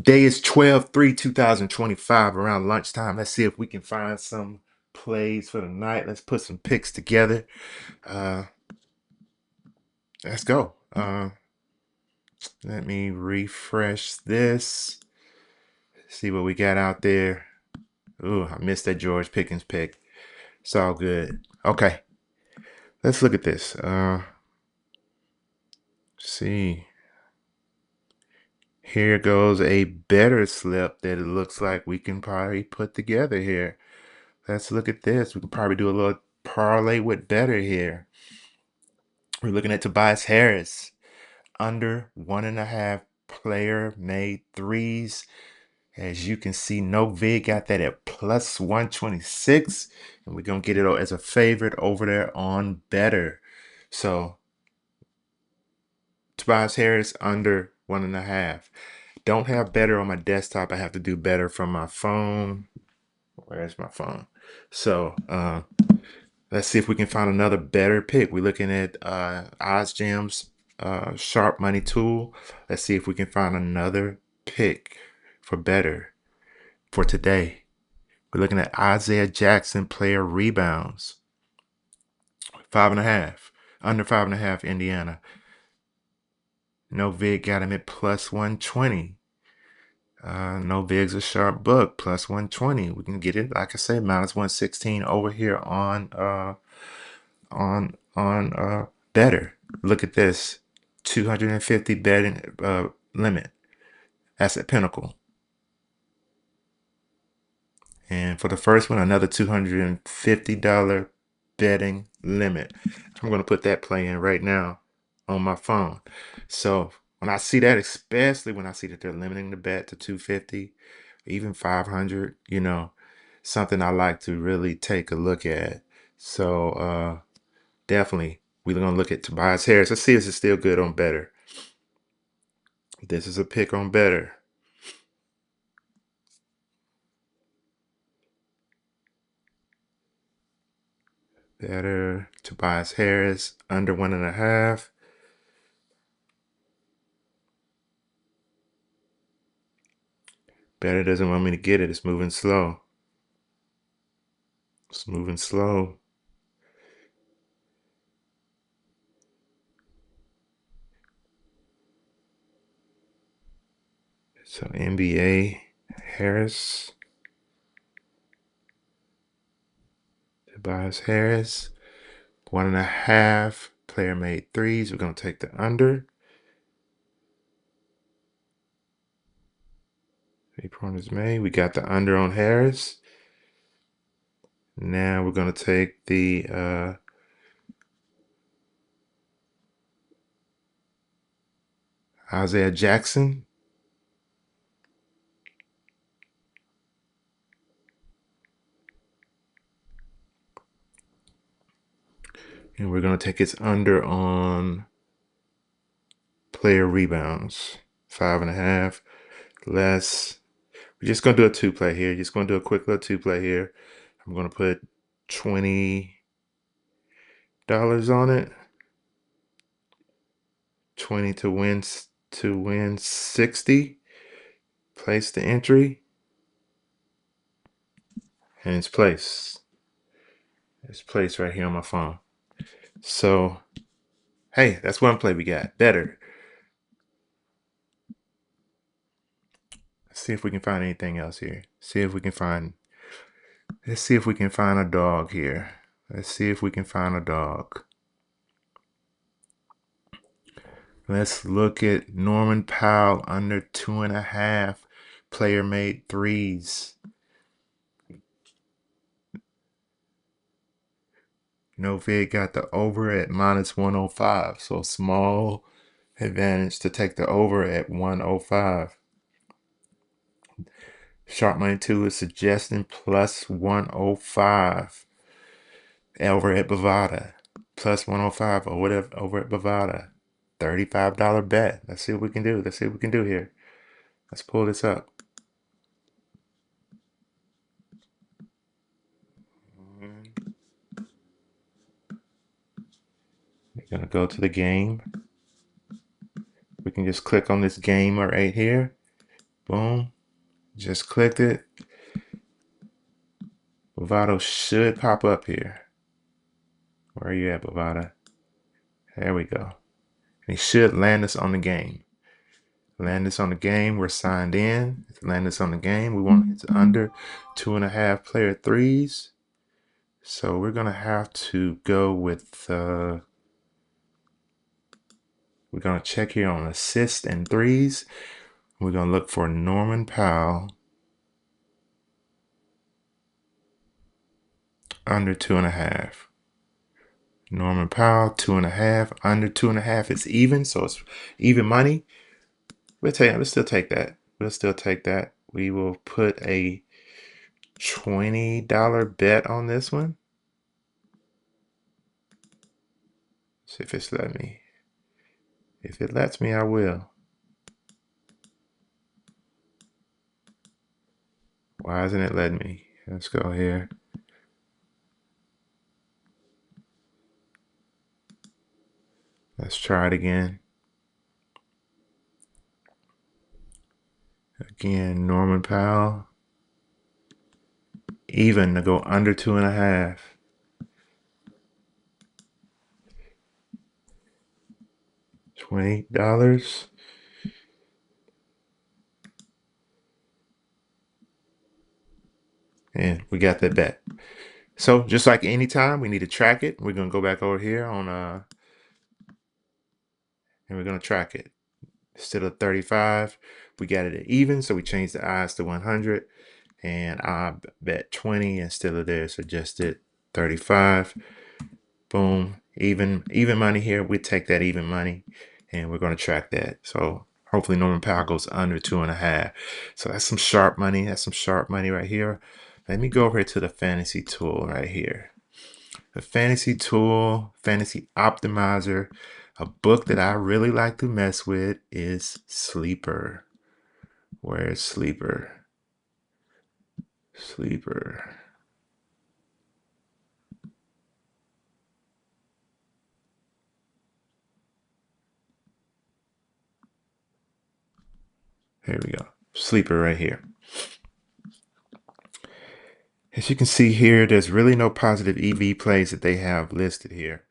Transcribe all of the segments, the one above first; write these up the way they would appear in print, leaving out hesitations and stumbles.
Day is 12/3/2025 around lunchtime. Let's see if we can find some plays for the night. Let's put some picks together. Uh, let's go. Let me refresh this. See what we got out there. Ooh, I missed that George Pickens pick. It's all good. Okay, let's look at this. See. Here goes a better slip that it looks like we can probably put together here. Let's look at this. We can probably do a little parlay with better here. We're looking at Tobias Harris. Under 1.5 player made threes. As you can see, no vig got that at plus 126. And we're going to get it as a favorite over there on better. So Tobias Harris under 1.5. Don't have better on my desktop. I have to do better from my phone. Where's my phone? So let's see if we can find another better pick. We're looking at OzGem's Sharp Money tool. Let's see if we can find another pick for better for today. We're looking at Isaiah Jackson player rebounds. 5.5. Under 5.5 Indiana. No vig got him at plus 120. No vig's a sharp book, plus 120. We can get it, like I say, minus 116 over here on better. Look at this, 250 betting limit. That's at Pinnacle. And for the first one, another $250 betting limit. I'm going to put that play in right now on my phone. So when I see that, especially when I see that they're limiting the bet to 250, even 500, something I like to really take a look at. So definitely, we're going to look at Tobias Harris. Let's see if it's still good on better. This is a pick on better. Better Tobias Harris under 1.5. Better doesn't want me to get it. It's moving slow. It's moving slow. So NBA Harris. Tobias Harris. 1.5. Player made threes. We're going to take the under. 3-pointers made. We got the under on Harris. Now we're going to take the Isaiah Jackson. And we're going to take its under on player rebounds. 5.5. Less. We're just going to do a two-play here. Just going to do a quick little two-play here. I'm going to put $20 on it. 20 to win 60. Place the entry. And it's placed. It's placed right here on my phone. So, hey, that's one play we got. Better. Let's see if we can find anything else here. Let's see if we can find a dog here. Let's see if we can find a dog. Let's look at Norman Powell under 2.5 player made threes. No vid got the over at minus 105. So small advantage to take the over at 105. Sharp Money 2 is suggesting plus 105 over at Bovada. Plus 105 or whatever over at Bovada. $35 bet. Let's see what we can do. Let's see what we can do here. Let's pull this up. We're going to go to the game. We can just click on this game right here. Boom. Just clicked it. Bovado should pop up here. Where are you at, Bovada? There we go. And he should land us on the game. Land us on the game. We're signed in. Land us on the game. We want it's under 2.5 player threes. So we're gonna have to go with we're gonna check here on assists and threes. We're gonna look for Norman Powell under 2.5. Norman Powell 2.5 under 2.5 is even, so it's even money. Let's still take that. We'll still take that. We will put a $20 bet on this one. See if it's let me. If it lets me, I will. Why isn't it letting me? Let's go here. Let's try it again. Again, Norman Powell. Even to go under 2.5. $20. And we got that bet. So just like anytime, we need to track it. We're gonna go back over here on and we're gonna track it. Instead of 35, we got it at even, so we changed the odds to 100. And I bet 20 instead of there, so just did 35. Boom, even money here. We take that even money, and we're gonna track that. So hopefully Norman Powell goes under 2.5. So that's some sharp money. That's some sharp money right here. Let me go over here to the fantasy tool right here. The fantasy tool, fantasy optimizer. A book that I really like to mess with is Sleeper. Where's Sleeper? Sleeper. Here we go. Sleeper right here. As you can see here, there's really no positive EV plays that they have listed here.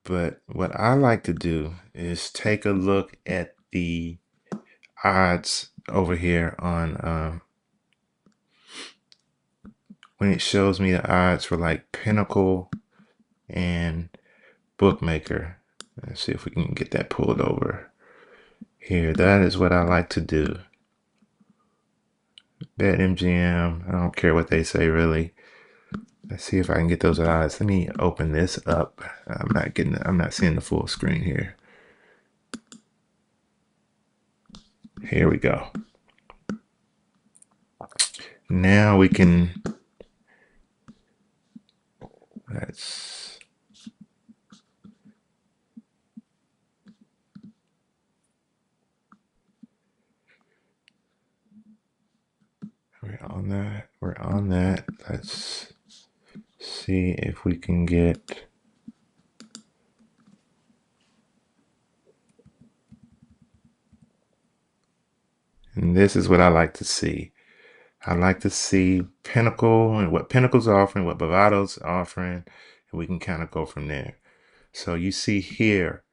But what I like to do is take a look at the odds over here on when it shows me the odds for like Pinnacle and Bookmaker. Let's see if we can get that pulled over here. That is what I like to do. Bet MGM. I don't care what they say really. Let's see if I can get those odds. Let me open this up. I'm not seeing the full screen here. Here we go. Now we can, we're on that. Let's see if we can get, and this is what I like to see. I like to see Pinnacle and what Pinnacle's offering, what Bovado's offering, and we can kind of go from there. So you see here,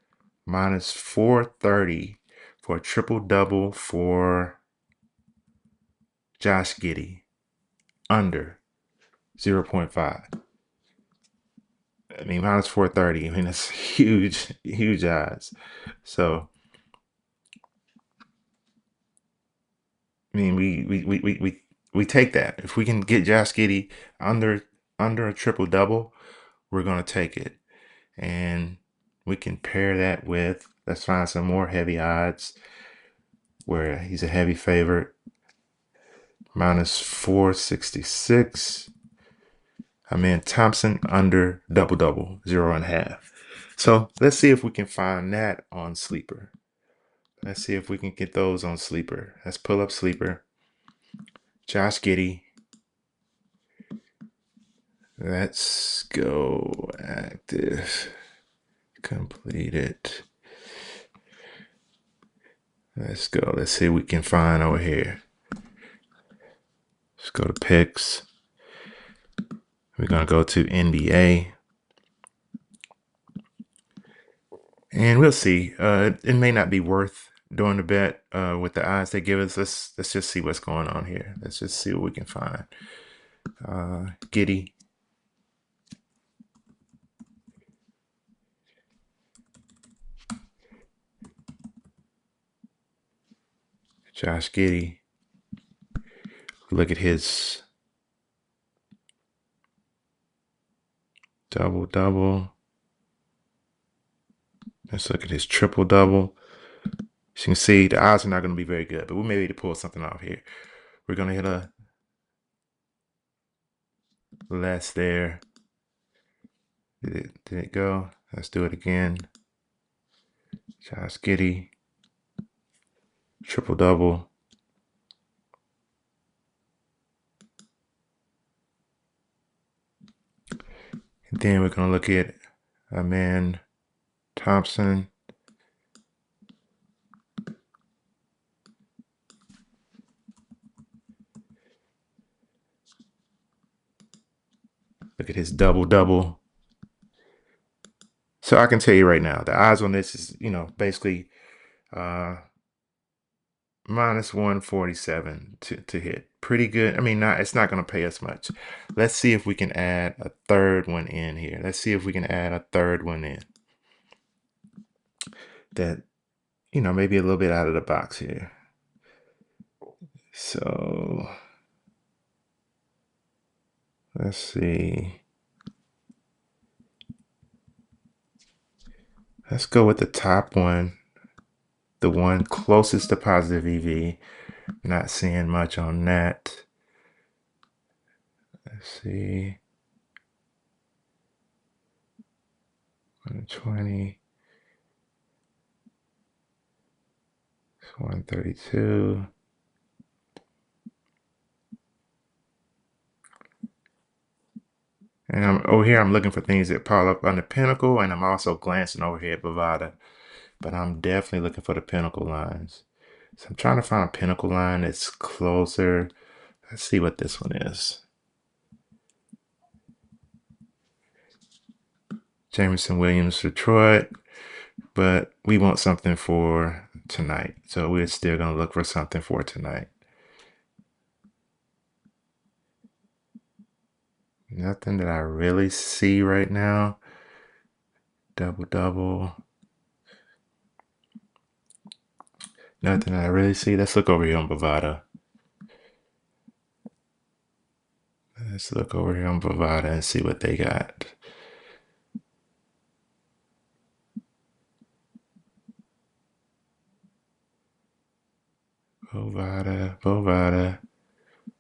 minus 430 for a triple double for Josh Giddey, under 0.5. I mean, minus 430. I mean, that's huge, huge odds. So, I mean, we take that. If we can get Josh Giddey under a triple double, we're gonna take it, and we can pair that with. Let's find some more heavy odds where he's a heavy favorite. Minus 466. I mean, Thompson under double double, 0.5. So let's see if we can find that on Sleeper. Let's see if we can get those on Sleeper. Let's pull up Sleeper. Josh Giddey. Let's go active. Completed. Let's go. Let's see what we can find over here. Let's go to picks. We're going to go to NBA. And we'll see. It may not be worth doing the bet with the odds they give us. Let's just see what's going on here. Let's just see what we can find. Giddy. Josh Giddy. Look at his double-double. Let's look at his triple-double. As you can see, the odds are not going to be very good, but we may be able to pull something off here. We're going to hit a less there. Did it go? Let's do it again. Josh Giddy. Triple-double. And then we're going to look at a man, Thompson. Look at his double-double. So I can tell you right now, the odds on this is, basically minus 147 to hit. Pretty good. I mean, it's not going to pay us much. Let's see if we can add a third one in here. Let's see if we can add a third one in. That, maybe a little bit out of the box here. So let's see. Let's go with the top one. The one closest to positive EV. Not seeing much on that. Let's see. 120. 132. And over here, I'm looking for things that pop up on the pinnacle, and I'm also glancing over here at Bovada. But I'm definitely looking for the pinnacle lines. So I'm trying to find a pinnacle line that's closer. Let's see what this one is. Jameson Williams, Detroit. But we want something for tonight. So we're still going to look for something for tonight. Nothing that I really see right now. Double-double. Nothing that I really see. Let's look over here on Bovada. Let's look over here on Bovada and see what they got. Bovada.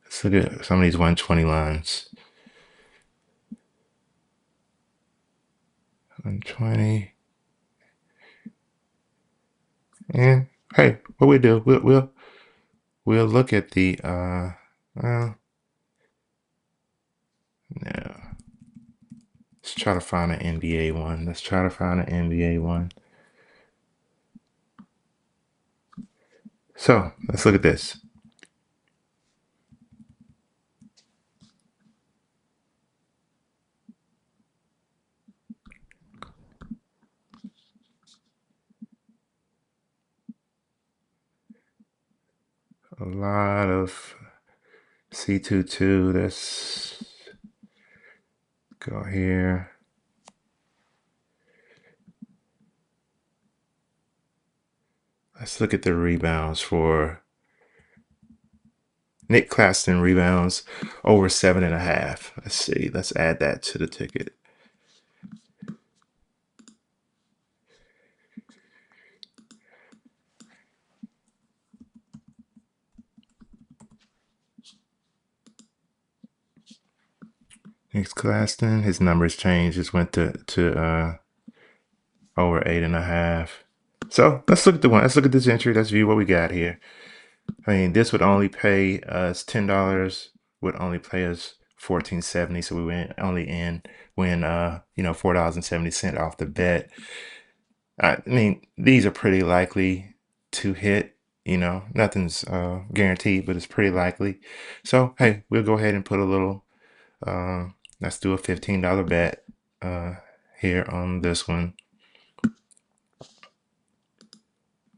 Let's look at some of these 120 lines. 120. And hey, what we do? We'll look at the no. Let's try to find an NBA one. Let's try to find an NBA one. So let's look at this. A lot of C22. Let's go here. Let's look at the rebounds for Nick Claxton rebounds over 7.5. Let's see. Let's add that to the ticket. Nick Claxton, his numbers changed. Just went to over 8.5. So let's look at the one. Let's look at this entry. Let's view what we got here. I mean, this would only pay us $10. Would only pay us $14.70. So we went only win $4.70 off the bet. I mean, these are pretty likely to hit. You know, nothing's guaranteed, but it's pretty likely. So, hey, we'll go ahead and put a little, let's do a $15 bet here on this one.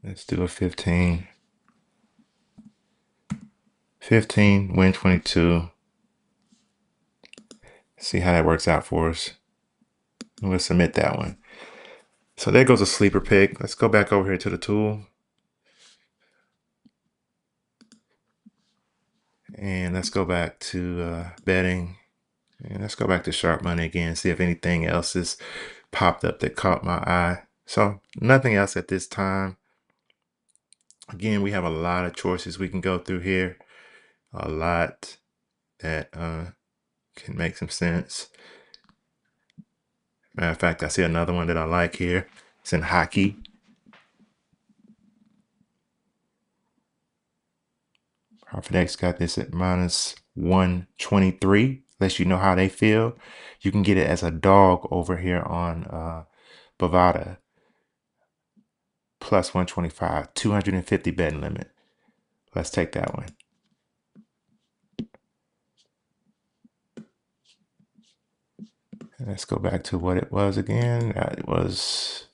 Let's do a 15, win 22. See how that works out for us. We'll submit that one. So there goes a sleeper pick. Let's go back over here to the tool. And let's go back to betting. And let's go back to sharp money again, see if anything else has popped up that caught my eye. So nothing else at this time. Again, we have a lot of choices we can go through here. A lot that can make some sense. Matter of fact, I see another one that I like here. It's in hockey. PROPS.CASH got this at minus 123. Lets you know how they feel. You can get it as a dog over here on Bovada. Plus 125, 250 betting limit. Let's take that one. Let's go back to what it was again. It was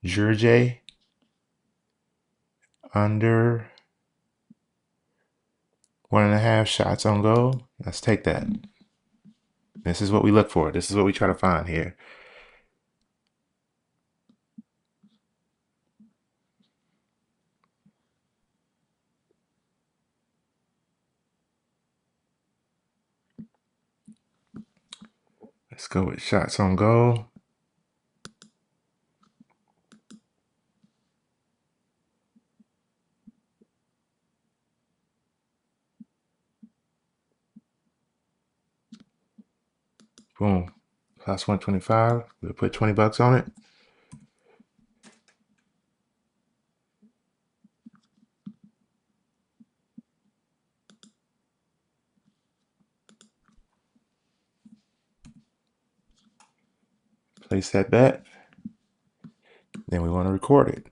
Jurje under 1.5 shots on goal. Let's take that. This is what we look for. This is what we try to find here. Let's go with shots on goal. Boom. Plus 125. We'll put 20 bucks on it. Place that bet. Then we want to record it.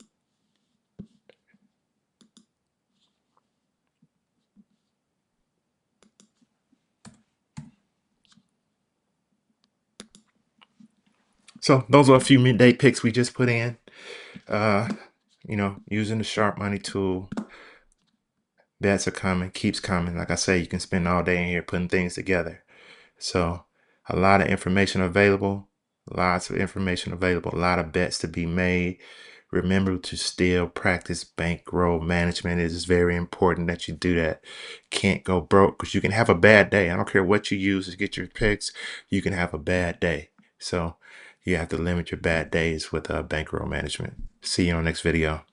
So those are a few midday picks we just put in. You know, using the sharp money tool. Bets are coming, keeps coming. Like I say, you can spend all day in here putting things together. So a lot of information available, lots of information available, a lot of bets to be made. Remember to still practice bankroll management. It is very important that you do that. Can't go broke because you can have a bad day. I don't care what you use to get your picks. You can have a bad day. So you have to limit your bad days with bankroll management. See you on the next video.